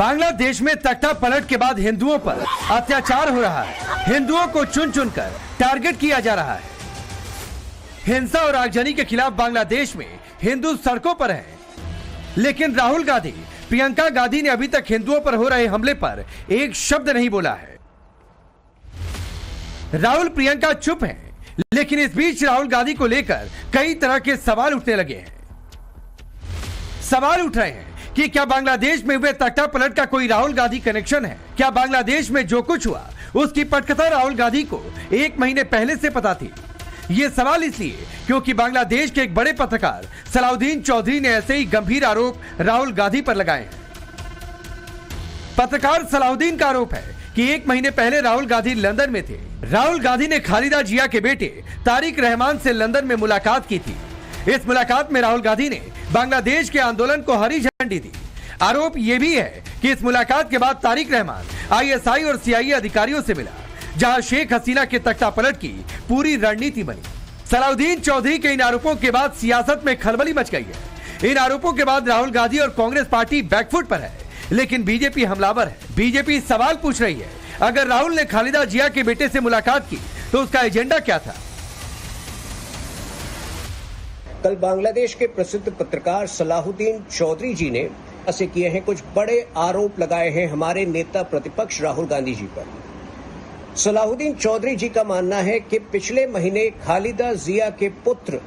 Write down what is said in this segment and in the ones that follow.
बांग्लादेश में तख्ता पलट के बाद हिंदुओं पर अत्याचार हो रहा है। हिंदुओं को चुन चुनकर टारगेट किया जा रहा है। हिंसा और आगजनी के खिलाफ बांग्लादेश में हिंदू सड़कों पर हैं। लेकिन राहुल गांधी, प्रियंका गांधी ने अभी तक हिंदुओं पर हो रहे हमले पर एक शब्द नहीं बोला है। राहुल प्रियंका चुप हैं, लेकिन इस बीच राहुल गांधी को लेकर कई तरह के सवाल उठने लगे हैं। सवाल उठ रहे हैं कि क्या बांग्लादेश में हुए तख्ता पलट का कोई राहुल गांधी कनेक्शन है? क्या बांग्लादेश में जो कुछ हुआ उसकी पटकथा राहुल गांधी को 1 महीने पहले से पता थी? ये सवाल इसलिए क्योंकि बांग्लादेश के एक बड़े पत्रकार सलाउद्दीन चौधरी ने ऐसे ही गंभीर आरोप राहुल गांधी पर लगाए हैं। पत्रकार सलाउद्दीन का आरोप है कि 1 महीने पहले राहुल गांधी लंदन में थे। राहुल गांधी ने खालिदा जिया के बेटे तारिक रहमान से लंदन में मुलाकात की थी। इस मुलाकात में राहुल गांधी ने बांग्लादेश के आंदोलन को हरी झंडी दी। आरोप यह भी है कि इस मुलाकात के बाद तारिक रहमान ISI और CIA अधिकारियों से मिला, जहां शेख हसीना के तख्ता पलट की पूरी रणनीति बनी। सलाउद्दीन चौधरी के इन आरोपों के बाद सियासत में खलबली मच गई है। इन आरोपों के बाद राहुल गांधी और कांग्रेस पार्टी बैकफुट पर है, लेकिन बीजेपी हमलावर है। बीजेपी सवाल पूछ रही है, अगर राहुल ने खालिदा जिया के बेटे से मुलाकात की तो उसका एजेंडा क्या था? कल बांग्लादेश के प्रसिद्ध पत्रकार सलाहुद्दीन चौधरी जी ने ऐसे किए हैं, कुछ बड़े आरोप लगाए हैं हमारे नेता प्रतिपक्ष राहुल गांधी जी पर। सलाहुद्दीन चौधरी जी का मानना है कि पिछले महीने खालिदा जिया के पुत्र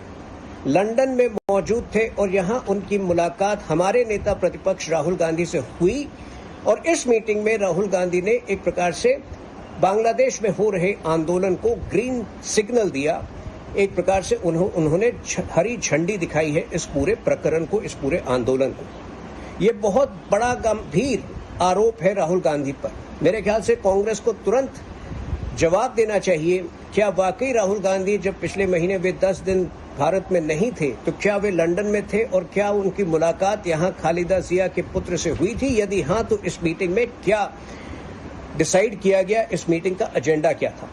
लंदन में मौजूद थे और यहां उनकी मुलाकात हमारे नेता प्रतिपक्ष राहुल गांधी से हुई और इस मीटिंग में राहुल गांधी ने एक प्रकार से बांग्लादेश में हो रहे आंदोलन को ग्रीन सिग्नल दिया। एक प्रकार से उन्होंने हरी झंडी दिखाई है इस पूरे प्रकरण को, इस पूरे आंदोलन को। ये बहुत बड़ा गंभीर आरोप है राहुल गांधी पर। मेरे ख्याल से कांग्रेस को तुरंत जवाब देना चाहिए। क्या वाकई राहुल गांधी जब पिछले महीने वे 10 दिन भारत में नहीं थे तो क्या वे लंदन में थे और क्या उनकी मुलाकात यहां खालिदा जिया के पुत्र से हुई थी? यदि हां तो इस मीटिंग में क्या डिसाइड किया गया, इस मीटिंग का एजेंडा क्या था?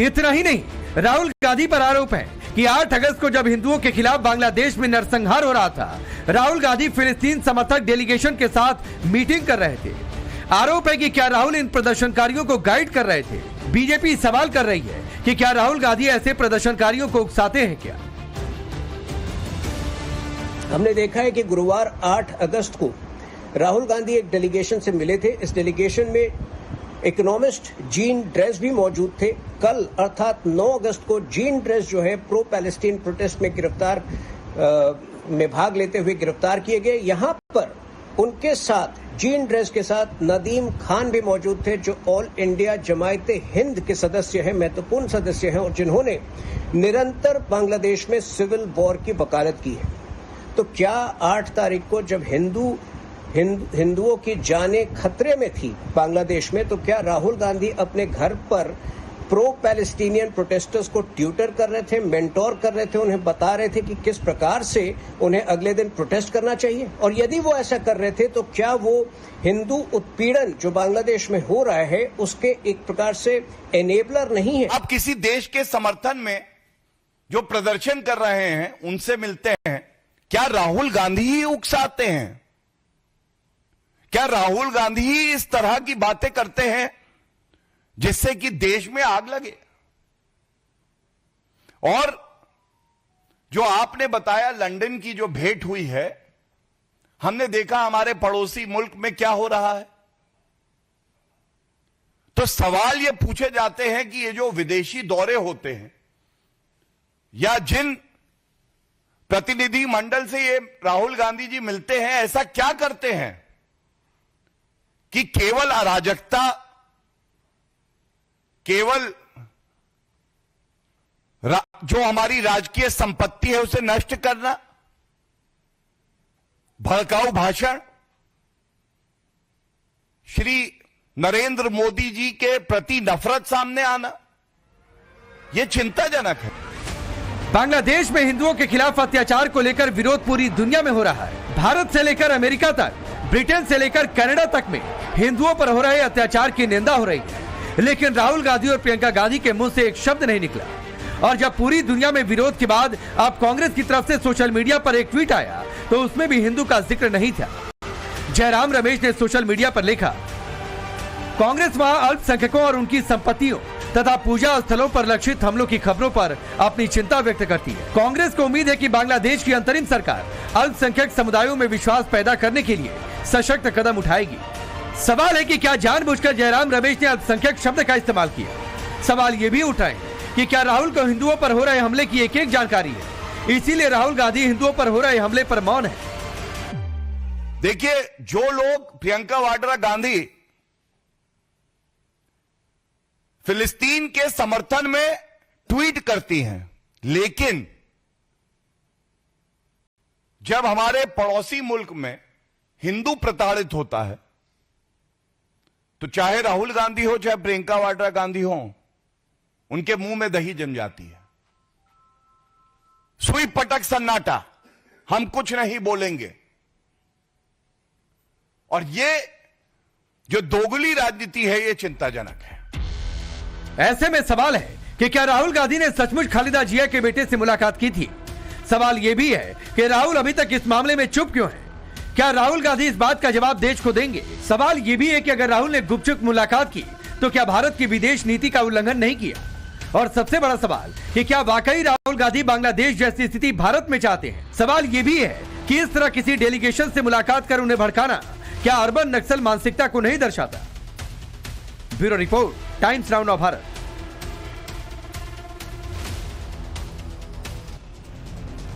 इतना ही नहीं, राहुल गांधी पर आरोप है कि 8 अगस्त को जब हिंदुओं के खिलाफ बांग्लादेश में नरसंहार हो रहा था, राहुल गांधी फिलिस्तीन समर्थक डेलीगेशन के साथ मीटिंग कर रहे थे। आरोप है कि क्या राहुल इन प्रदर्शनकारियों को गाइड कर रहे थे? बीजेपी सवाल कर रही है कि क्या राहुल गांधी ऐसे प्रदर्शनकारियों को उकसाते हैं क्या? हमने देखा है कि गुरुवार 8 अगस्त को राहुल गांधी एक डेलीगेशन से मिले थे। इस डेलीगेशन में इकोनॉमिस्ट जीन ड्रेस भी मौजूद थे। कल अर्थात 9 अगस्त को जीन ड्रेस जो है प्रो पैलेस्टीन प्रोटेस्ट में में भाग लेते हुए गिरफ्तार किए गए। यहां पर उनके साथ जीन ड्रेस के साथ नदीम खान भी मौजूद थे, जो ऑल इंडिया जमायते हिंद के सदस्य हैं, महत्वपूर्ण सदस्य हैं और जिन्होंने निरंतर बांग्लादेश में सिविल वॉर की वकालत की है। तो क्या 8 तारीख को जब हिंदुओं की जानें खतरे में थी बांग्लादेश में, तो क्या राहुल गांधी अपने घर पर प्रो पैलेस्टीनियन प्रोटेस्टर्स को ट्यूटर कर रहे थे, मेंटोर कर रहे थे, उन्हें बता रहे थे कि किस प्रकार से उन्हें अगले दिन प्रोटेस्ट करना चाहिए? और यदि वो ऐसा कर रहे थे तो क्या वो हिंदू उत्पीड़न जो बांग्लादेश में हो रहा है उसके एक प्रकार से एनेबलर नहीं है? आप किसी देश के समर्थन में जो प्रदर्शन कर रहे हैं उनसे मिलते हैं, क्या राहुल गांधी ही उकसाते हैं? क्या राहुल गांधी ही इस तरह की बातें करते हैं जिससे कि देश में आग लगे? और जो आपने बताया लंदन की जो भेंट हुई है, हमने देखा हमारे पड़ोसी मुल्क में क्या हो रहा है। तो सवाल ये पूछे जाते हैं कि ये जो विदेशी दौरे होते हैं या जिन प्रतिनिधि मंडल से ये राहुल गांधी जी मिलते हैं, ऐसा क्या करते हैं कि केवल अराजकता, केवल जो हमारी राजकीय संपत्ति है उसे नष्ट करना, भड़काऊ भाषण, श्री नरेंद्र मोदी जी के प्रति नफरत सामने आना, यह चिंताजनक है। बांग्लादेश में हिंदुओं के खिलाफ अत्याचार को लेकर विरोध पूरी दुनिया में हो रहा है। भारत से लेकर अमेरिका तक, ब्रिटेन से लेकर कनाडा तक में हिंदुओं पर हो रहे अत्याचार की निंदा हो रही है, लेकिन राहुल गांधी और प्रियंका गांधी के मुंह से एक शब्द नहीं निकला। और जब पूरी दुनिया में विरोध के बाद अब कांग्रेस की तरफ से सोशल मीडिया पर एक ट्वीट आया तो उसमें भी हिंदू का जिक्र नहीं था। जयराम रमेश ने सोशल मीडिया पर लिखा, कांग्रेस वहां अल्पसंख्यकों और उनकी संपत्तियों तथा पूजा स्थलों पर लक्षित हमलों की खबरों पर अपनी चिंता व्यक्त करती है। कांग्रेस को उम्मीद है कि बांग्लादेश की अंतरिम सरकार अल्पसंख्यक समुदायों में विश्वास पैदा करने के लिए सशक्त कदम उठाएगी। सवाल है कि क्या जानबूझकर जयराम रमेश ने अल्पसंख्यक शब्द का इस्तेमाल किया। सवाल ये भी उठाए कि क्या राहुल को हिंदुओं पर हो रहे हमले की एक जानकारी है, इसीलिए राहुल गांधी हिंदुओं पर हो रहे हमले पर मौन है। देखिए, जो लोग प्रियंका वाड्रा गांधी फिलिस्तीन के समर्थन में ट्वीट करती हैं, लेकिन जब हमारे पड़ोसी मुल्क में हिंदू प्रताड़ित होता है तो चाहे राहुल गांधी हो चाहे प्रियंका वाड्रा गांधी हो, उनके मुंह में दही जम जाती है। सुई पटक सन्नाटा, हम कुछ नहीं बोलेंगे। और ये जो दोगली राजनीति है, ये चिंताजनक है। ऐसे में सवाल है कि क्या राहुल गांधी ने सचमुच खालिदा जिया के बेटे से मुलाकात की थी। सवाल यह भी है कि राहुल अभी तक इस मामले में चुप क्यों है। क्या राहुल गांधी इस बात का जवाब देश को देंगे। सवाल यह भी है कि अगर राहुल ने गुपचुप मुलाकात की तो क्या भारत की विदेश नीति का उल्लंघन नहीं किया। और सबसे बड़ा सवाल कि क्या वाकई राहुल गांधी बांग्लादेश जैसी स्थिति भारत में चाहते हैं। सवाल यह भी है कि इस तरह किसी डेलीगेशन से मुलाकात कर उन्हें भड़काना क्या अर्बन नक्सल मानसिकता को नहीं दर्शाता। Bureau report, times now Bharat.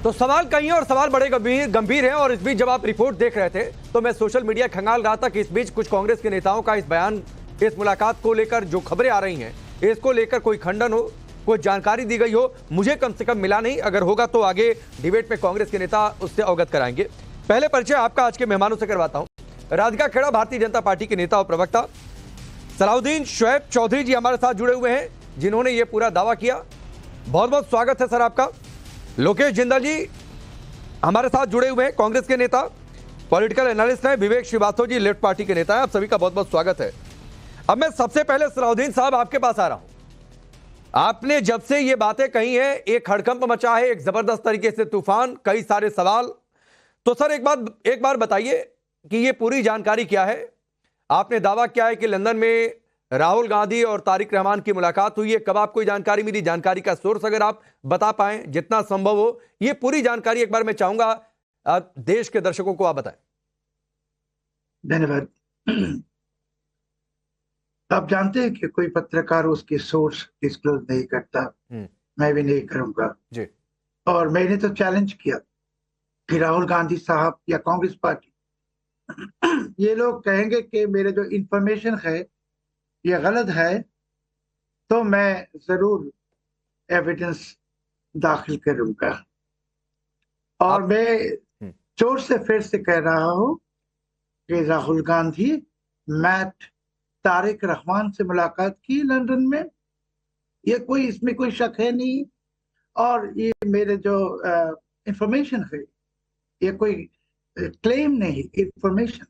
तो सवाल कहीं और सवाल बड़े गंभीर हैं। और इस बीच जब आप रिपोर्ट देख रहे थे तो मैं सोशल मीडिया खंगाल रहा था कि इस बीच कुछ कांग्रेस के नेताओं का इस बयान, इस मुलाकात को लेकर जो खबरें आ रही हैं, इसको लेकर कोई खंडन हो, कोई जानकारी दी गई हो, मुझे कम से कम मिला नहीं। अगर होगा तो आगे डिबेट में कांग्रेस के नेता उससे अवगत कराएंगे। पहले परिचय आपका आज के मेहमानों से करवाता हूं। राधिका खेड़ा, भारतीय जनता पार्टी के नेता और प्रवक्ता। सलाहुद्दीन शोएब चौधरी जी हमारे साथ जुड़े हुए हैं, जिन्होंने ये पूरा दावा किया। बहुत बहुत स्वागत है सर आपका। लोकेश जिंदल जी हमारे साथ जुड़े हुए हैं, कांग्रेस के नेता, पॉलिटिकल एनालिस्ट हैं। विवेक श्रीवास्तव जी लेफ्ट पार्टी के नेता हैं। आप सभी का बहुत बहुत स्वागत है। अब मैं सबसे पहले सलाहुद्दीन साहब आपके पास आ रहा हूं। आपने जब से ये बातें कही हैं, एक हड़कंप मचा है, एक जबरदस्त तरीके से तूफान, कई सारे सवाल। तो सर एक बार बताइए कि ये पूरी जानकारी क्या है। आपने दावा किया है कि लंदन में राहुल गांधी और तारिक रहमान की मुलाकात हुई है। कब आपको जानकारी मिली, जानकारी का सोर्स अगर आप बता पाएं जितना संभव हो। ये पूरी जानकारी एक बार मैं चाहूंगा देश के दर्शकों को आप बताएं। धन्यवाद। आप जानते हैं कि कोई पत्रकार उसके सोर्स डिस्क्लोज नहीं करता, मैं भी नहीं करूंगा जी। और मैंने तो चैलेंज किया कि राहुल गांधी साहब या कांग्रेस पार्टी ये लोग कहेंगे कि मेरे जो इंफॉर्मेशन है ये गलत है, तो मैं जरूर एविडेंस दाखिल करूंगा। और मैं जोर से फिर से कह रहा हूं कि राहुल गांधी मैट तारिक रहमान से मुलाकात की लंदन में, ये कोई इसमें कोई शक है नहीं। और ये मेरे जो इंफॉर्मेशन है ये कोई क्लेम नहीं, इंफॉर्मेशन।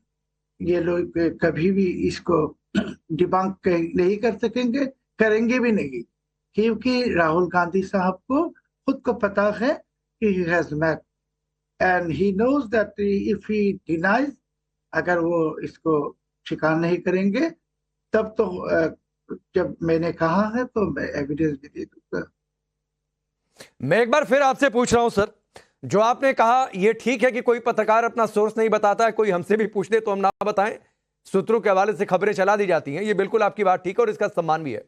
ये लोग कभी भी इसको डिबंक नहीं कर सकेंगे, करेंगे भी नहीं, क्योंकि राहुल गांधी साहब को खुद को पता है कि he has met and he knows that if he denies, अगर वो इसको स्वीकार नहीं करेंगे तब तो जब मैंने कहा है तो मैं एविडेंस भी दे दूंगा। मैं एक बार फिर आपसे पूछ रहा हूं सर, जो आपने कहा ये ठीक है कि कोई पत्रकार अपना सोर्स नहीं बताता है, कोई हमसे भी पूछ दे तो हम ना बताएं, सूत्रों के हवाले से खबरें चला दी जाती हैं, ये बिल्कुल आपकी बात ठीक है और इसका सम्मान भी है।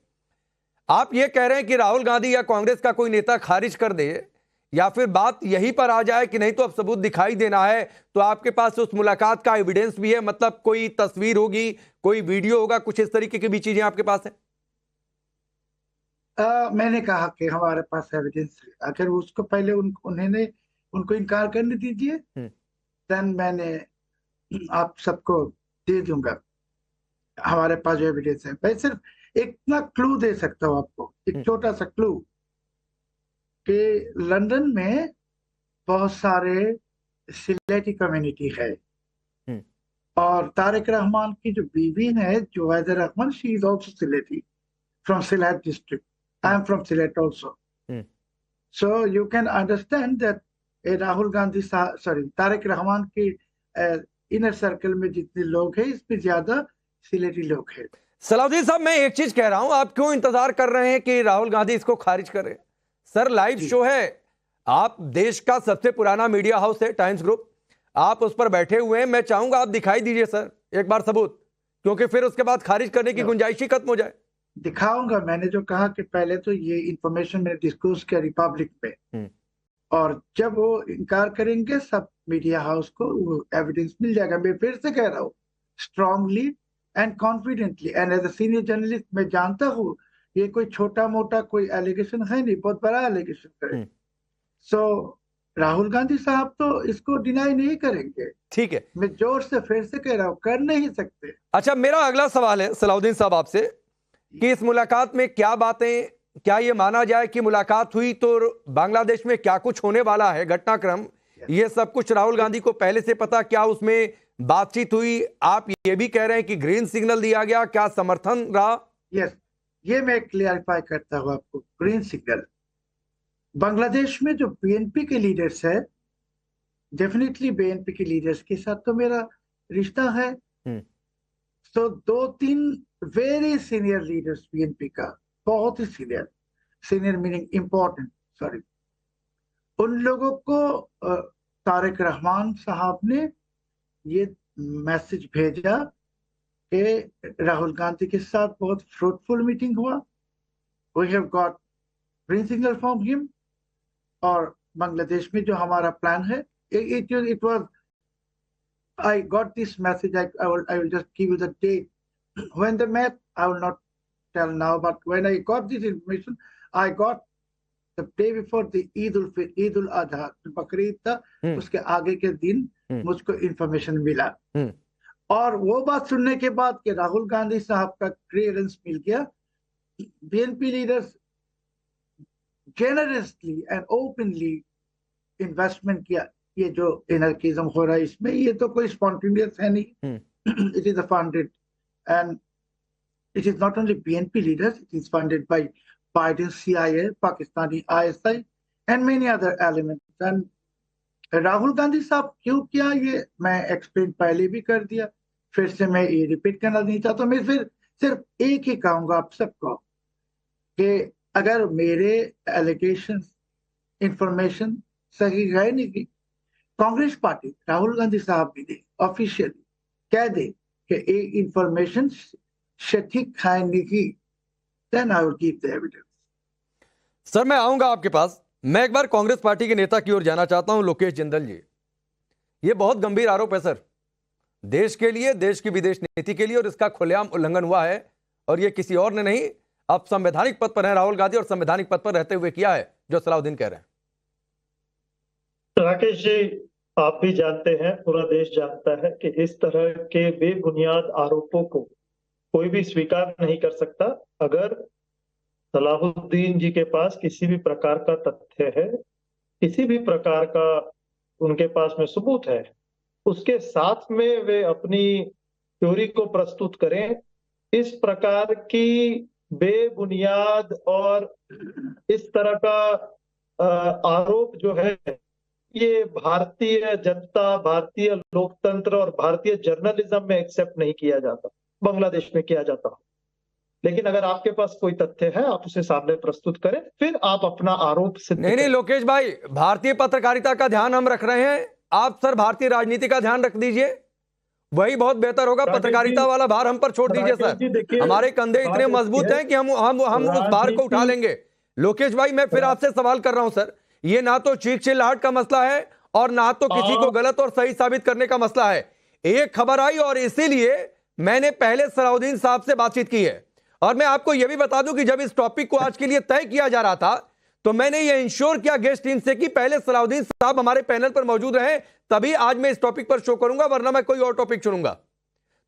आप ये कह रहे हैं कि राहुल गांधी या कांग्रेस का कोई नेता खारिज कर दे या फिर बात यहीं पर आ जाए कि नहीं तो अब सबूत दिखाई देना है, तो आपके पास उस मुलाकात का एविडेंस भी है, मतलब कोई तस्वीर होगी, कोई वीडियो होगा, कुछ इस तरीके की भी चीजें आपके पास है? मैंने कहा कि हमारे पास एविडेंस है, अगर उसको पहले उन्होंने उनको इनकार करने दीजिए, देन मैंने आप सबको दे दूंगा हमारे पास जो एविडेंस है। मैं सिर्फ इतना क्लू दे सकता हूँ आपको, एक छोटा सा क्लू, कि लंदन में बहुत सारे सिलेटी कम्युनिटी है और तारिक रहमान की जो बीवी है Zubaida Rahman, she is also Sylheti from Sylhet district. I am from Sylhet also, so you can understand that Rahul Gandhi Tarique Rahman की इनर सर्कल में जितने लोग हैं इसमें ज्यादा सिलेटी लोग हैं। सलाउद्दीन साहब, मैं एक चीज कह रहा हूं, आप क्यों इंतजार कर रहे हैं कि राहुल गांधी इसको खारिज करें? सर, लाइव शो है, आप देश का सबसे पुराना मीडिया हाउस है टाइम्स ग्रुप, आप उस पर बैठे हुए हैं। मैं चाहूंगा आप दिखाई दीजिए सर एक बार सबूत, क्योंकि फिर उसके बाद खारिज करने की गुंजाइश ही खत्म हो जाए। दिखाऊंगा। मैंने जो कहा कि पहले तो ये इंफॉर्मेशन मैंने डिस्क्लोज किया रिपब्लिक में, और जब वो इनकार करेंगे सब मीडिया हाउस को वो एविडेंस मिल जाएगा। मैं फिर से कह रहा हूँ, strongly and confidently and as a senior journalist मैं जानता हूँ ये कोई छोटा मोटा कोई एलिगेशन है नहीं, बहुत बड़ा एलिगेशन करे। सो राहुल गांधी साहब तो इसको डिनाई नहीं करेंगे। ठीक है, मैं जोर से फिर से कह रहा हूँ, कर नहीं सकते। अच्छा, मेरा अगला सवाल है सलाउद्दीन साहब आपसे कि इस मुलाकात में क्या बातें, क्या ये माना जाए कि मुलाकात हुई तो बांग्लादेश में क्या कुछ होने वाला है घटनाक्रम, ये सब कुछ राहुल गांधी को पहले से पता? क्या उसमें बातचीत हुई? आप ये भी कह रहे हैं कि ग्रीन सिग्नल दिया गया, क्या समर्थन रहा? यस, ये मैं क्लियरिफाई करता हूँ आपको। ग्रीन सिग्नल, बांग्लादेश में जो बीएनपी के लीडर्स है, डेफिनेटली बीएनपी के लीडर्स के साथ तो मेरा रिश्ता है। तो 2-3 वेरी सीनियर लीडर्स बीएनपी का, बहुत ही सीनियर मीनिंग इम्पोर्टेंट, सॉरी, उन लोगों को तारिक रहमान साहब ने ये मैसेज भेजा कि राहुल गांधी के साथ बहुत फ्रूटफुल मीटिंग हुआ, we have got green signal from him, और बांग्लादेश में जो हमारा प्लान है, it was, I got this message, I will just give you the date when they met. I will not tell now, but when I got this information, I got the day before the Eid ul-Adha, Bakrid था, उसके आगे के दिन मुझको information मिला। और वो बात सुनने के बाद कि राहुल गांधी साहब का क्लियरेंस मिल गया, BNP leaders generously and openly investment किया। ये जो एनर्किज्म हो रहा है इसमें, ये तो कोई स्पॉन्टेनियस है नहीं, it is funded, and it is not only BNP leaders, it is funded by Biden CIA, Pakistani ISI and many other elements. And Rahul Gandhi साहब क्यों किया ये मैं एक्सप्लेन पहले भी कर दिया, फिर से मैं ये रिपीट करना नहीं चाहता। मैं फिर सिर्फ एक ही कहूंगा आप सबको कि अगर मेरे एलिगेशंस इंफॉर्मेशन सही है नहीं की, कांग्रेस पार्टी राहुल गांधी साहब भी दे ऑफिशियली कह दे कि ये इंफॉर्मेशन सटीक है नहीं, then I will keep the evidence. Sir, मैं आऊंगा आपके पास। मैं एक बार कांग्रेस पार्टी के नेता की ओर जाना चाहता हूं, लोकेश जिंदल जी। ये बहुत गंभीर आरोप है सर, देश के लिए, देश की विदेश नीति के लिए, और इसका खुलेआम उल्लंघन हुआ है, और ये किसी और ने नहीं, अब संवैधानिक पद पर है राहुल गांधी, और संवैधानिक पद पर रहते हुए किया है जो सलाउद्दीन कह रहे हैं। राकेश जी, आप भी जानते हैं, पूरा देश जानता है कि इस तरह के बेबुनियाद आरोपों को कोई भी स्वीकार नहीं कर सकता। अगर सलाहुद्दीन जी के पास किसी भी प्रकार का तथ्य है, किसी भी प्रकार का उनके पास में सबूत है, उसके साथ में वे अपनी थ्योरी को प्रस्तुत करें। इस प्रकार की बेबुनियाद और इस तरह का आरोप जो है, ये भारतीय जनता, भारतीय लोकतंत्र और भारतीय जर्नलिज्म में एक्सेप्ट नहीं किया जाता, बांग्लादेश में किया जाता। लेकिन अगर आपके पास कोई तथ्य है, आप उसे सामने प्रस्तुत करें, फिर आप अपना आरोप सिद्ध करें। नहीं लोकेश भाई, भारतीय पत्रकारिता का ध्यान हम रख रहे हैं, आप सर भारतीय राजनीति का ध्यान रख दीजिए, वही बहुत बेहतर होगा। पत्रकारिता वाला भार हम पर छोड़ दीजिए सर, हमारे कंधे इतने मजबूत हैं कि हम उस भार को उठा लेंगे। लोकेश भाई, मैं फिर आपसे सवाल कर रहा हूं सर, ये ना तो चीख चिल्लाहट का मसला है और ना तो किसी को गलत और सही साबित करने का मसला है। एक खबर आई और इसीलिए मैंने पहले सलाउद्दीन साहब से बातचीत की है, और मैं आपको यह भी बता दूं कि जब इस टॉपिक को आज के लिए तय किया जा रहा था तो मैंने ये इंश्योर किया गेस्ट टीम से कि पहले सलाउद्दीन साहब हमारे पैनल पर मौजूद रहे, तभी आज मैं इस टॉपिक पर शो करूंगा, वरना मैं कोई और टॉपिक चुनूंगा।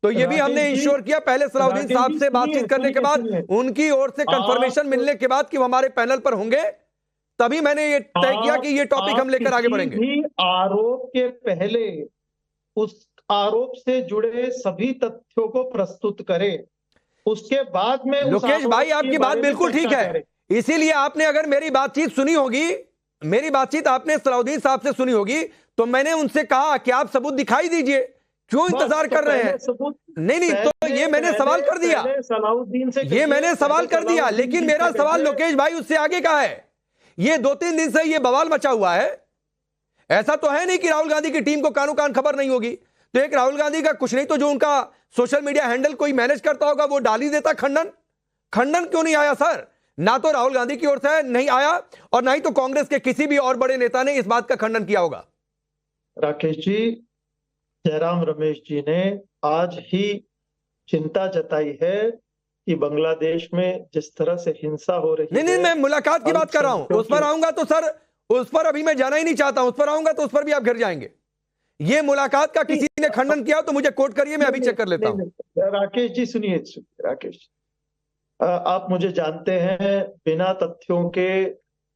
तो ये भी हमने इंश्योर किया पहले सलाउद्दीन साहब से बातचीत करने के बाद, उनकी ओर से कंफर्मेशन मिलने के बाद कि वो हमारे पैनल पर होंगे, तभी मैंने ये तय किया कि ये टॉपिक हम लेकर आगे बढ़ेंगे। आरोप के पहले उस आरोप से जुड़े सभी तथ्यों को प्रस्तुत करें, उसके बाद में। लोकेश भाई, आपकी बात बिल्कुल ठीक है, इसीलिए आपने अगर मेरी बातचीत सुनी होगी, मेरी बातचीत आपने सलाउद्दीन साहब से सुनी होगी, तो मैंने उनसे कहा कि आप सबूत दिखाई दीजिए क्यों इंतजार कर रहे हैं? नहीं, तो ये मैंने सवाल कर दिया, सलाहुद्दीन से ये मैंने सवाल कर दिया, लेकिन मेरा सवाल लोकेश भाई उससे आगे का है। ये 2-3 दिन से ये बवाल मचा हुआ है। ऐसा तो है नहीं कि राहुल गांधी की टीम को कानो कान खबर नहीं होगी। तो एक राहुल गांधी का कुछ नहीं तो जो उनका सोशल मीडिया हैंडल कोई मैनेज करता होगा वो डाल ही देता खंडन। खंडन क्यों नहीं आया सर? ना तो राहुल गांधी की ओर से नहीं आया और ना ही तो कांग्रेस के किसी भी और बड़े नेता ने इस बात का खंडन किया होगा। राकेश जी, जयराम रमेश जी ने आज ही चिंता जताई है कि बांग्लादेश में जिस तरह से हिंसा हो रही है। नहीं, मैं मुलाकात की बात कर रहा हूं। उस पर आऊंगा तो सर, उस पर अभी मैं जाना ही नहीं चाहता हूं। उस पर आऊंगा तो उस पर भी आप घिर जाएंगे। ये मुलाकात का किसी ने खंडन किया तो मुझे कोट करिए, मैं अभी चेक कर लेता हूं। राकेश जी सुनिए राकेश, आप मुझे जानते हैं, बिना तथ्यों के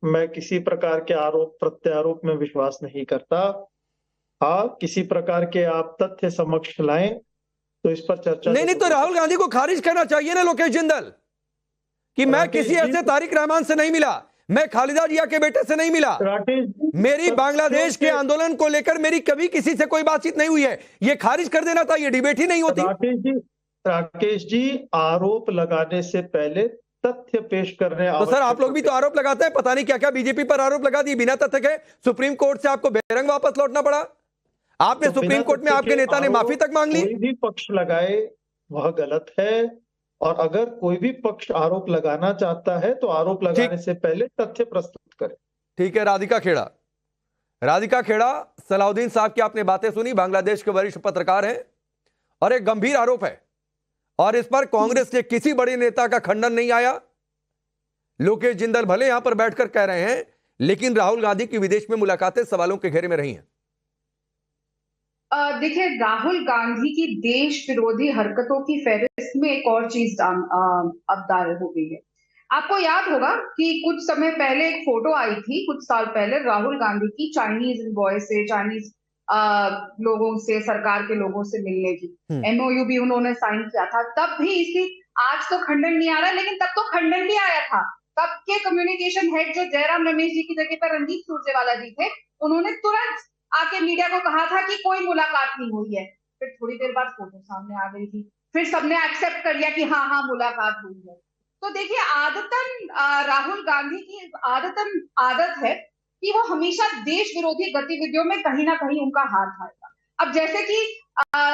मैं किसी प्रकार के आरोप प्रत्यारोप में विश्वास नहीं करता। हाँ, किसी प्रकार के आप तथ्य समक्ष लाएं तो इस पर चर्चा। नहीं, तो राहुल गांधी को खारिज करना चाहिए ना लोकेश जिंदल, कि मैं किसी ऐसे तारिक रहमान से नहीं मिला, मैं खालिदा जिया के बेटे से नहीं मिला, मेरी बांग्लादेश के आंदोलन को लेकर मेरी कभी किसी से कोई बातचीत नहीं हुई है। ये खारिज कर देना था, ये डिबेट ही नहीं होती। राकेश जी, आरोप लगाने से पहले तथ्य पेश करने। तो सर आप लोग भी तो आरोप लगाते हैं, पता नहीं क्या क्या बीजेपी पर आरोप लगा दिए बिना तथ्य के। सुप्रीम कोर्ट से आपको बेरंग वापस लौटना पड़ा। आपने तो सुप्रीम कोर्ट में आपके नेता ने माफी तक मांग ली। कोई भी पक्ष लगाए वह गलत है, और अगर कोई भी पक्ष आरोप लगाना चाहता है तो आरोप लगाने से पहले तथ्य प्रस्तुत करे। ठीक है। राधिका खेड़ा, सलाहुद्दीन साहब की आपने बातें सुनी, बांग्लादेश के वरिष्ठ पत्रकार हैं और एक गंभीर आरोप है और इस पर कांग्रेस के किसी बड़े नेता का खंडन नहीं आया। लोकेश जिंदल भले यहां पर बैठकर कह रहे हैं, लेकिन राहुल गांधी की विदेश में मुलाकातें सवालों के घेरे में रही हैं। देखिए, राहुल गांधी की देश विरोधी हरकतों की फहरिस्त में एक और चीज अब दायर हो गई है। आपको याद होगा कि कुछ समय पहले एक फोटो आई थी, कुछ साल पहले, राहुल गांधी की चाइनीज एनवॉय से, चाइनीज लोगों से, सरकार के लोगों से मिलने की MOU भी उन्होंने साइन किया था। तब भी इसी, आज तो खंडन नहीं आ रहा, लेकिन तब तो खंडन भी आया था। तब के कम्युनिकेशन हेड जो जयराम रमेश जी की जगह पर रणदीप सुरजेवाला जी थे, उन्होंने तुरंत आके मीडिया को कहा था कि कोई मुलाकात नहीं हुई है। फिर थोड़ी देर बाद फोटो सामने आ गई थी, फिर सबने एक्सेप्ट कर लिया कि हाँ मुलाकात हुई है। तो देखिए, आदतन राहुल गांधी की आदत है कि वो हमेशा देश विरोधी गतिविधियों में कहीं ना कहीं उनका हाथ आएगा। अब जैसे कि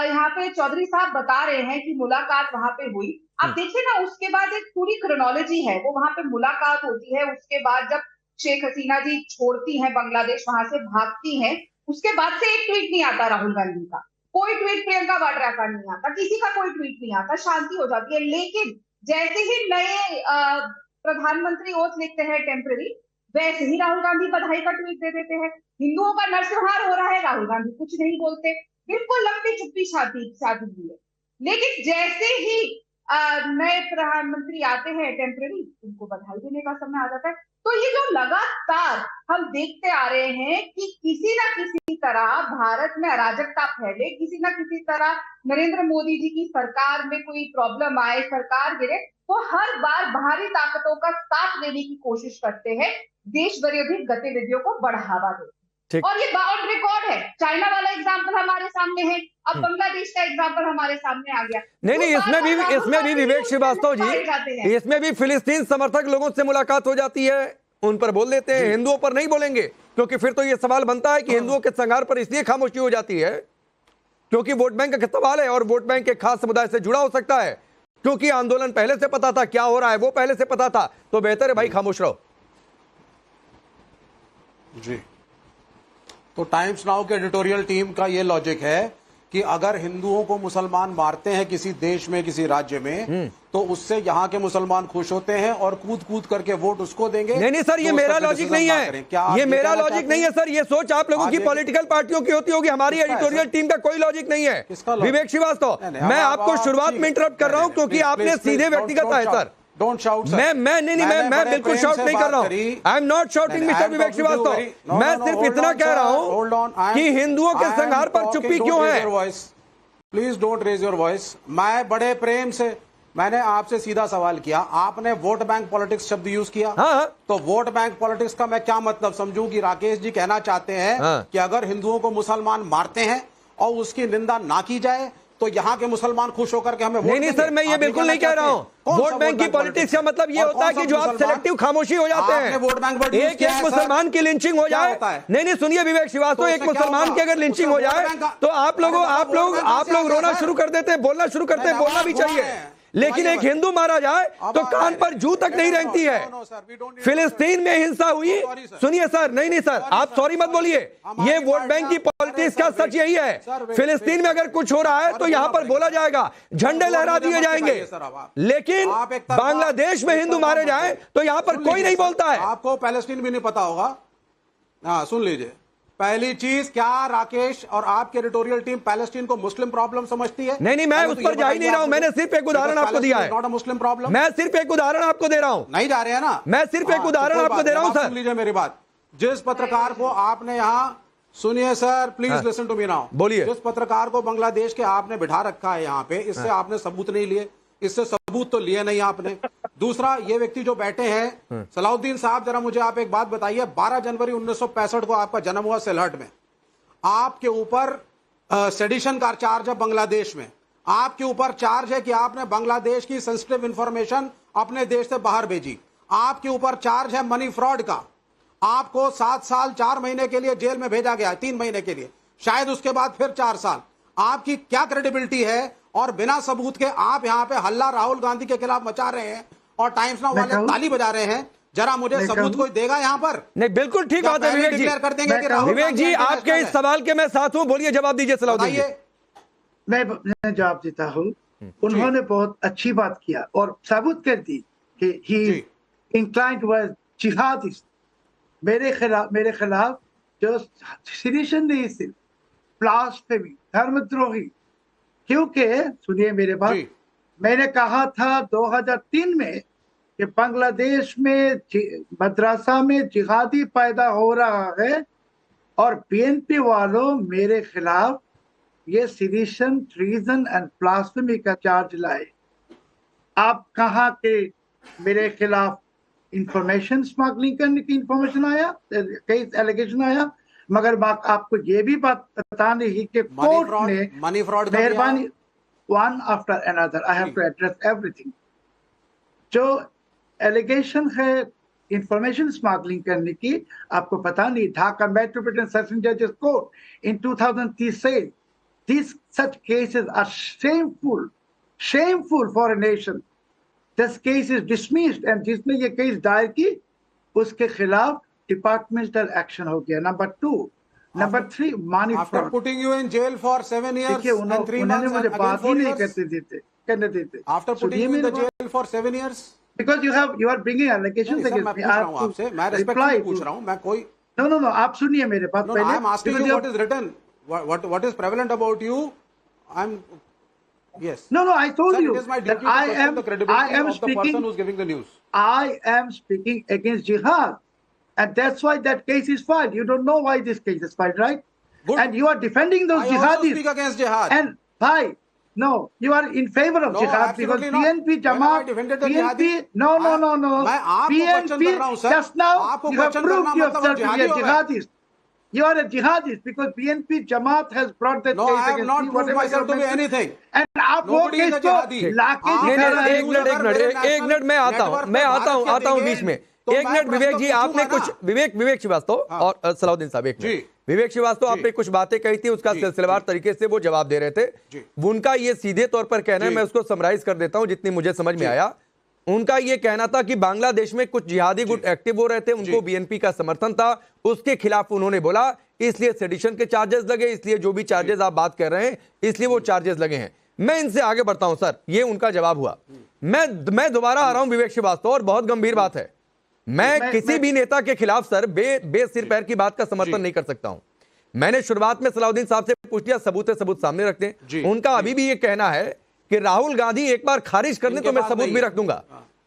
यहाँ पे चौधरी साहब बता रहे हैं कि मुलाकात वहां पे हुई, आप देखिए ना, उसके बाद एक पूरी क्रोनोलॉजी है। वो वहां पे मुलाकात होती है, उसके बाद जब शेख हसीना जी छोड़ती हैं बांग्लादेश, वहां से भागती हैं, उसके बाद से एक ट्वीट नहीं आता राहुल गांधी का, कोई ट्वीट प्रियंका वाड्रा का नहीं आता, किसी का कोई ट्वीट नहीं आता, शांति हो जाती है। लेकिन जैसे ही नए प्रधानमंत्री ओथ लिखते हैं टेम्पररी, वैसे ही राहुल गांधी बधाई का ट्वीट दे देते हैं। हिंदुओं का नरसंहार हो रहा है, राहुल गांधी कुछ नहीं बोलते, बिल्कुल लंबी चुप्पी शादी हुई है। लेकिन जैसे ही नए प्रधानमंत्री आते हैं टेम्पररी, उनको बधाई देने का समय आ जाता है। तो ये जो लगातार हम देखते आ रहे हैं कि किसी न किसी तरह भारत में अराजकता फैले, किसी न किसी तरह नरेंद्र मोदी जी की सरकार में कोई प्रॉब्लम आए, सरकार गिरे, वो हर बार बाहरी ताकतों का साथ देने की कोशिश करते हैं, देश विरोधी गतिविधियों को बढ़ावा देते हैं। और ये ऑन रिकॉर्ड है। चाइना वाला एग्जाम्पल हमारे सामने है, अब बांग्लादेश का एग्जाम्पल हमारे सामने आ गया। नहीं, इसमें भी विवेक श्रीवास्तव जी, इसमें भी फिलिस्तीन समर्थक लोगों से मुलाकात हो जाती है, उन पर बोल देते हैं, हिंदुओं पर नहीं बोलेंगे, क्योंकि फिर तो ये सवाल बनता है कि हिंदुओं के संघार पर इसलिए खामोशी हो जाती है क्योंकि वोट बैंक का सवाल है और वोट बैंक के खास समुदाय से जुड़ा हो सकता है, क्योंकि आंदोलन पहले से पता था, क्या हो रहा है वो पहले से पता था, तो बेहतर है भाई खामोश रहो। जी, तो टाइम्स नाउ के एडिटोरियल टीम का ये लॉजिक है कि अगर हिंदुओं को मुसलमान मारते हैं किसी देश में, किसी राज्य में, तो उससे यहाँ के मुसलमान खुश होते हैं और कूद कूद करके वोट उसको देंगे। नहीं सर, ये मेरा लॉजिक नहीं है, ये मेरा लॉजिक नहीं है सर, ये सोच आप लोगों की पॉलिटिकल पार्टियों की होती होगी, हमारी एडिटोरियल टीम का कोई लॉजिक नहीं है। विवेक श्रीवास्तव, मैं आपको शुरुआत में इंटरप्ट कर रहा हूँ क्योंकि आपने सीधे व्यक्तिगत है सर। Don't shout sir. मैं बिल्कुल शाउट नहीं कर रहा हूँ। I am not shouting mister Vivek Srivastava, मैं सिर्फ इतना कह रहा हूँ कि हिंदुओं के संघार पर चुप्पी क्यों है। Please don't raise your voice. मैं बड़े प्रेम से, मैंने आपसे सीधा सवाल किया, आपने वोट बैंक पॉलिटिक्स शब्द यूज किया। हाँ। तो वोट बैंक पॉलिटिक्स का मैं क्या मतलब समझूं कि राकेश जी कहना चाहते हैं कि अगर हिंदुओं को मुसलमान मारते हैं और उसकी निंदा ना की जाए तो यहाँ के मुसलमान खुश होकर के हमें नहीं सर, मैं ये बिल्कुल नहीं कह रहा हूँ। वोट बैंक की पॉलिटिक्स का मतलब ये होता है कि जो आप सेलेक्टिव खामोशी हो जाते हैं, वोट बैंक एक मुसलमान की लिंचिंग हो जाए, नहीं सुनिए विवेक श्रीवास्तव, एक मुसलमान की अगर लिंचिंग हो जाए तो आप लोग रोना शुरू कर देते, बोलना शुरू करते, बोलना भी चाहिए, लेकिन एक हिंदू मारा जाए तो कान पर जू तक नहीं रहती है। फिलिस्तीन में हिंसा हुई, सुनिए सर, नहीं सर, आप सॉरी मत बोलिए, ये वोट बैंक की पॉलिटिक्स का सच यही है। फिलिस्तीन में अगर कुछ हो रहा है तो यहां पर बोला जाएगा, झंडे लहरा दिए जाएंगे, लेकिन बांग्लादेश में हिंदू मारे जाए तो यहां पर कोई नहीं बोलता है। आपको पैलेस्टीन भी नहीं पता होगा। हाँ, सुन लीजिए, पहली चीज, क्या राकेश और आपकी एडिटोरियल टीम पैलेस्टीन को मुस्लिम प्रॉब्लम समझती है? नहीं मैं उस पर जा ही नहीं रहा हूं, मैंने सिर्फ एक उदाहरण आपको दिया है। Not a Muslim problem. मैं सिर्फ एक उदाहरण आपको दे रहा हूं। नहीं जा रहे हैं ना, मैं सिर्फ एक उदाहरण आपको दे रहा हूं सर। सुन लीजिए मेरी बात, जिस पत्रकार को आपने यहाँ, सुनिए sir, please listen to me now, बोलिए। जिस पत्रकार को बांग्लादेश के आपने बिठा रखा है यहाँ पे, इससे आपने सबूत नहीं लिए, इससे सबूत तो लिए नहीं आपने। दूसरा, ये व्यक्ति जो बैठे हैं सलाउद्दीन साहब, जरा मुझे आप एक बात बताइए, 12 जनवरी 1965 को आपका जन्म हुआ सिलहट में, आपके ऊपर सेडिशन का चार्ज है बांग्लादेश में, आपके ऊपर चार्ज है कि आपने बांग्लादेश की सेंसिटिव इंफॉर्मेशन अपने देश से बाहर भेजी, आपके ऊपर चार्ज है मनी फ्रॉड का, आपको 7 साल 4 महीने के लिए जेल में भेजा गया, 3 महीने के लिए, शायद उसके बाद फिर 4 साल। आपकी क्या क्रेडिबिलिटी है? और बिना सबूत के आप यहाँ पे हल्ला राहुल गांधी के खिलाफ मचा रहे हैं और टाइम्स नाउ वाले ताली बजा रहे हैं। जरा मुझे सबूत कोई देगा यहाँ पर? नहीं, बिल्कुल ठीक बात है विवेक जी। कर देंगे कि राहुल विवेक जी, आपके इस सवाल के मैं साथ हूं, बोलिए, जवाब दीजिए सलाउद्दीन जी। मैं जवाब देता हूँ। उन्होंने बहुत अच्छी बात किया और साबित कर दी कि ही इंक्लाइंड टुवर्ड्स जिहादिस्ट। मेरे खिलाफ जो सिडिशन नहीं, सिर्फ ब्लास्फेमी, धर्मद्रोही, क्योंकि सुनिए मेरे बात, मैंने कहा था 2003 में कि बांग्लादेश में मद्रासा में जिहादी पैदा हो रहा है और बीएनपी वालों मेरे खिलाफ ये सिडिशन, ट्रीजन एंड ब्लास्फेमी का चार्ज लाए। आप कहाँ के मेरे खिलाफ इंफॉर्मेशन स्मगलिंग करने की इंफॉर्मेशन आया, कई एलिगेशन आया, मगर आपको ये भी बात बता नहीं कि कोर्ट ने मनी फ्रॉड मेहरबानी, one after another, I have to address everything. जो एलिगेशन है इंफॉर्मेशन स्मगलिंग करने की, आपको पता नहीं, ढाका मेट्रोपॉलिटन सेशन जजेस court in 2003 said these such cases are shameful for a nation. This case is dismissed and जिसने ये केस दायर की उसके खिलाफ डिपार्टमेंटल एक्शन हो गया। Number 2, number 3, money fraud. After putting you in jail for 7 years and 3 months, मुझे बात ही नहीं करने देते। After putting you in the jail for 7 years, because you are bringing allegations against me, I have to मैं respect पूछ रहा हूँ, मैं कोई no आप सुनिए मेरे बात पहले। I am asking you what is written, what is prevalent about you. I'm yes. No, I told Sir, you it is my that duty to question the credibility of the person who's giving the news. I am speaking against jihad, and that's why that case is filed. You don't know why this case is filed, right? Good. And you are defending those I also jihadis. speak against jihad. And why? No, you are in favor of No, jihad because absolutely not. PNP, When have I Jamaat, defended the PNP. jihadi? No. मैं आपको question कर रहा हूँ, PNP. sir. Just now आपको you have question करना proved मतलब yourself to be a जिहादी हो गए। jihadist. You are a jihadist because PNP, Jamaat has brought that No, case I have against not me, proved whatever myself to you be mentioned. anything. And आप वो Nobody is case a को jihadi. लाके आप दिखा रहे हैं। एक minute मैं आता हूं बीच में। एक मिनट विवेक जी, आपने कुछ विवेक श्रीवास्तव और सलाउद्दीन साहब, एक मिनट। विवेक श्रीवास्तव, आपने कुछ बातें कही थी, उसका सिलसिलेवार तरीके से वो जवाब दे रहे थे। उनका ये सीधे तौर पर कहना है, मैं उसको समराइज कर देता हूं जितनी मुझे समझ में आया। उनका ये कहना था कि बांग्लादेश में कुछ जिहादी गुट एक्टिव हो रहे थे, उनको बीएनपी का समर्थन था, उसके खिलाफ उन्होंने बोला, इसलिए सेडिशन के चार्जेस लगे, इसलिए जो भी चार्जेस आप बात कर रहे हैं, इसलिए वो चार्जेस लगे हैं। मैं इनसे आगे बढ़ता हूं सर, ये उनका जवाब हुआ। मैं दोबारा आ रहा हूं विवेक श्रीवास्तव, और बहुत गंभीर बात है। मैं किसी भी नेता के खिलाफ सर बेसिर पैर की बात का समर्थन नहीं कर सकता हूं। मैंने शुरुआत में सलाउद्दीन साहब से पूछ लिया, सबूत सामने रखते हैं। उनका अभी भी ये कहना है कि राहुल गांधी एक बार खारिज कर दें तो मैं सबूत भी रख दूंगा,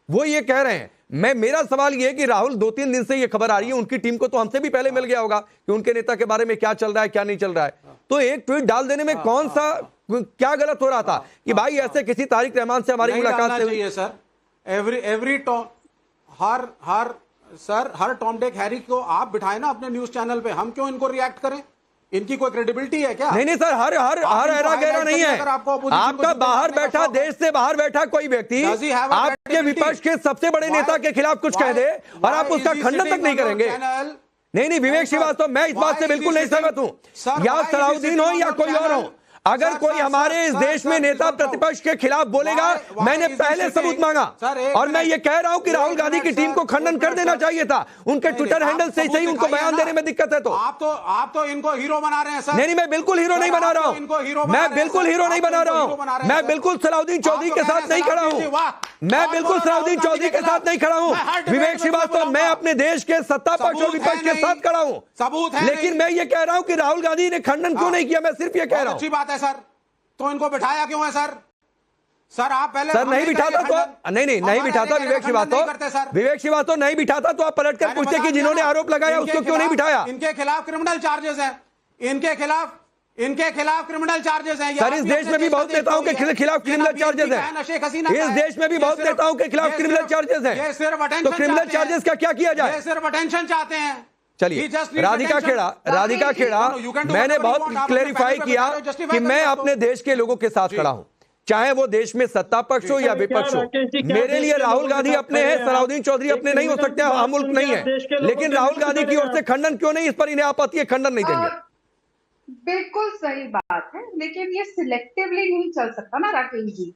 वो ये कह रहे हैं। मेरा सवाल ये है कि राहुल 2-3 दिन से ये खबर आ रही है, उनकी टीम को तो हमसे भी पहले मिल गया होगा कि उनके नेता के बारे में क्या चल रहा है, क्या नहीं चल रहा है। तो एक ट्वीट डाल देने में कौन सा क्या गलत हो रहा था कि भाई ऐसे किसी तारिक रहमान से हमारी मुलाकात चाहिए सर। एवरी हर टॉम डिक हैरी को आप बिठाए ना अपने न्यूज चैनल पे, हम क्यों इनको रिएक्ट करें? इनकी कोई क्रेडिबिलिटी है क्या? नहीं सर, हर एरा गहरा नहीं है। आपका बाहर बैठा, देश से बाहर बैठा कोई व्यक्ति आपके विपक्ष के सबसे बड़े नेता के खिलाफ कुछ कह दे और आप उसका खंडन तक नहीं करेंगे। नहीं विवेक श्रीवास्तव, मैं इस बात से बिल्कुल नहीं सहमत हूं। या सलाहुद्दीन हो या कोई और हो, अगर कोई हमारे इस देश में नेता प्रतिपक्ष के खिलाफ बोलेगा, मैंने पहले सबूत मांगा और मैं ये कह रहा हूं कि राहुल गांधी की टीम को खंडन कर देना चाहिए था। उनके ट्विटर हैंडल से सही उनको बयान देने में दिक्कत है। तो आप तो इनको हीरो बना रहे हैं सर। नहीं मैं बिल्कुल हीरो नहीं बना रहा हूं। मैं बिल्कुल हीरो नहीं बना रहा हूं। मैं बिल्कुल सलाहुद्दीन चौधरी के साथ नहीं खड़ा हूं। मैं बिल्कुल सलाहुद्दीन चौधरी के साथ नहीं खड़ा हूं। विवेक श्रीवास्तव, मैं अपने देश के सत्ता पक्ष और विपक्ष के साथ खड़ा हूं। सबूत है, लेकिन मैं ये कह रहा हूं कि राहुल गांधी ने खंडन क्यों नहीं किया, मैं सिर्फ ये कह रहा हूं। अच्छी बात है सर, तो इनको बिठाया क्यों है सर? सर आप पहले सर नहीं बिठाता तो नहीं बिठाता विवेक श्रीवास्तव नहीं बिठाता तो आप पलटकर पूछते कि जिन्होंने आरोप लगाया उसको क्यों नहीं बिठाया? इनके खिलाफ क्रिमिनल चार्जेस हैं, इनके खिलाफ क्रिमिनल चार्जेस हैं। सर इस देश में भी बहुत नेताओं के खिलाफ क्रिमिनल चार्जेस हैं। इस देश में भी बहुत नेताओं के खिलाफ क्रिमिनल चार्जेस हैं। तो क्रिमिनल चार्जेस का क्या किया जाए? सिर्फ अटेंशन चाहते हैं। चलिए, राधिका खेड़ा, मैंने बहुत क्लेरिफाई किया कि मैं अपने देश के लोगों के साथ खड़ा हूं, चाहे वो देश में सत्ता पक्ष हो या विपक्ष हो। मेरे लिए राहुल गांधी अपने हैं, सलाहुद्दीन चौधरी अपने नहीं हो सकते, हम मुल्क नहीं है। लेकिन राहुल गांधी की ओर से खंडन क्यों नहीं, इस पर इन्हें आपत्ति है, खंडन नहीं देंगे। बिल्कुल सही बात है, लेकिन ये सिलेक्टिवली नहीं चल सकता ना राकेश जी।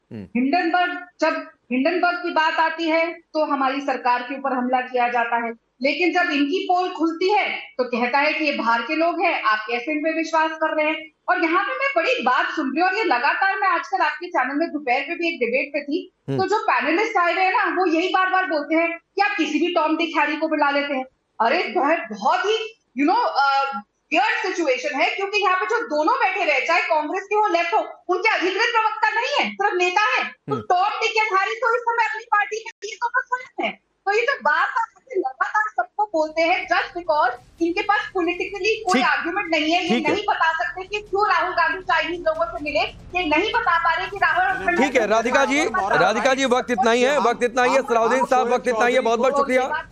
जब हिंडनबर्ग की बात आती है तो हमारी सरकार के ऊपर हमला किया जाता है, लेकिन जब इनकी पोल खुलती है तो कहता है कि ये बाहर के लोग हैं, आप कैसे इन पे विश्वास कर रहे हैं। और यहाँ पे मैं बड़ी बात सुन रही हूँ, और ये लगातार मैं आजकल आपके चैनल में दोपहर पे भी एक डिबेट पे थी, तो जो पैनलिस्ट आए हुए हैं ना, वो यही बार बार बोलते हैं कि आप किसी भी टॉम डिक हैरी को बुला लेते हैं। अरे बहुत ही वियर्ड सिचुएशन है, क्योंकि यहाँ पे जो दोनों बैठे रहे, चाहे कांग्रेस के हो लेफ्ट हो, उनके अधिकृत प्रवक्ता नहीं है, सिर्फ नेता है। तो टॉम डिक हैरी तो इस समय अपनी पार्टी के लिए तो स्वयं है। तो ये जो बात लगातार सबको बोलते हैं जस्ट बिकॉज इनके पास पॉलिटिकली कोई आर्गुमेंट नहीं है, ये नहीं बता सकते कि क्यों राहुल गांधी चाइनीज लोगों से मिले, ये नहीं बता पा रहे कि राहुल। ठीक है राधिका जी, वक्त इतना ही है, सलाहुद्दीन साहब वक्त इतना ही है, बहुत बहुत शुक्रिया।